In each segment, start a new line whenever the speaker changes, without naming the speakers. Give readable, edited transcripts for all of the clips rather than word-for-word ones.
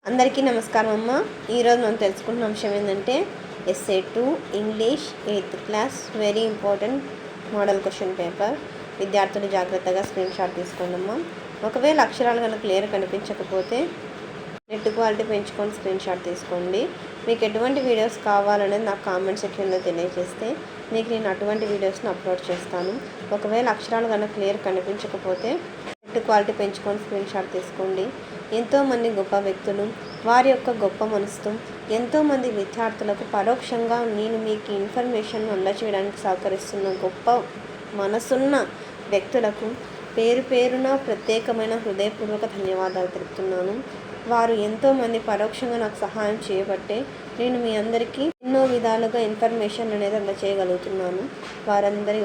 అందరికీ నమస్కారం అమ్మ. ఈరోజు మనం తెలుసుకున్న అంశం ఏంటంటే SA2 English 8th class very important model question paper. విద్యార్థులు జాగ్రత్తగా స్క్రీన్ షాట్ తీసుకోండమ్మా. ఒకవేళ అక్షరాలు కనుక క్లియర్ కనిపించకపోతే నెట్ క్వాలిటీ పెంచుకొని స్క్రీన్ షాట్ తీసుకోండి. మీకు ఎటువంటి వీడియోస్ కావాలనేది నాకు కామెంట్ సెక్షన్లో తెలియజేస్తే మీకు నేను అటువంటి వీడియోస్ని అప్లోడ్ చేస్తాను. ఒకవేళ అక్షరాలు కనుక క్లియర్ కనిపించకపోతే నెట్ క్వాలిటీ పెంచుకొని స్క్రీన్ షాట్ తీసుకోండి. ఎంతోమంది గొప్ప వ్యక్తులు వారి యొక్క గొప్ప మనసుతో ఎంతోమంది విద్యార్థులకు పరోక్షంగా నేను మీకు ఇన్ఫర్మేషన్ అందజేయడానికి సహకరిస్తున్న గొప్ప మనసున్న వ్యక్తులకు పేరు పేరున ప్రత్యేకమైన హృదయపూర్వక ధన్యవాదాలు తెలుపుతున్నాను. వారు ఎంతోమంది పరోక్షంగా నాకు సహాయం చేయబట్టే నేను మీ అందరికీ ఎన్నో విధాలుగా ఇన్ఫర్మేషన్ అనేది అందజేయగలుగుతున్నాను.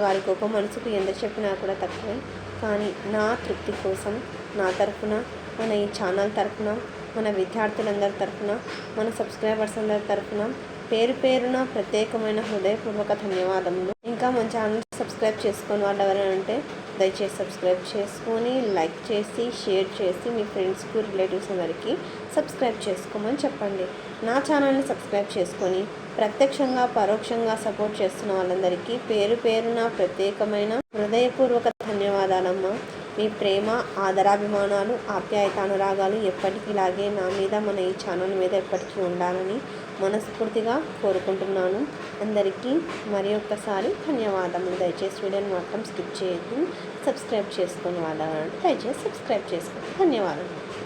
వారి గొప్ప మనసుకు ఎంత చెప్పినా కూడా తక్కువే. కానీ నా తృప్తి కోసం నా తరఫున, మన ఈ ఛానల్ తరఫున, మన విద్యార్థులందరి తరఫున, మన సబ్స్క్రైబర్స్ అందరి తరఫున పేరు పేరున ప్రత్యేకమైన హృదయపూర్వక ధన్యవాదములు. ఇంకా మన ఛానల్ సబ్స్క్రైబ్ చేసుకొని వాళ్ళు ఎవరైనా దయచేసి సబ్స్క్రైబ్ చేసుకొని లైక్ చేసి షేర్ చేసి మీ ఫ్రెండ్స్కు రిలేటివ్స్ అందరికీ సబ్స్క్రైబ్ చేసుకోమని చెప్పండి. నా ఛానల్ని సబ్స్క్రైబ్ చేసుకొని ప్రత్యక్షంగా పరోక్షంగా సపోర్ట్ చేస్తున్న వాళ్ళందరికీ పేరు పేరున ప్రత్యేకమైన హృదయపూర్వక ధన్యవాదాలమ్మా. మీ ప్రేమ, ఆదరాభిమానాలు, ఆప్యాయతానురాగాలు ఎప్పటికీ ఇలాగే నా మీద, మన ఈ ఛానల్ మీద ఎప్పటికీ ఉండాలని మనస్ఫూర్తిగా కోరుకుంటున్నాను. అందరికీ మరి ఒక్కసారి ధన్యవాదములు. దయచేసి వీడియోని మాత్రం స్కిప్ చేయొద్దు. సబ్స్క్రైబ్ చేసుకుని వాళ్ళంటే దయచేసి సబ్స్క్రైబ్ చేసుకోండి. ధన్యవాదాలు.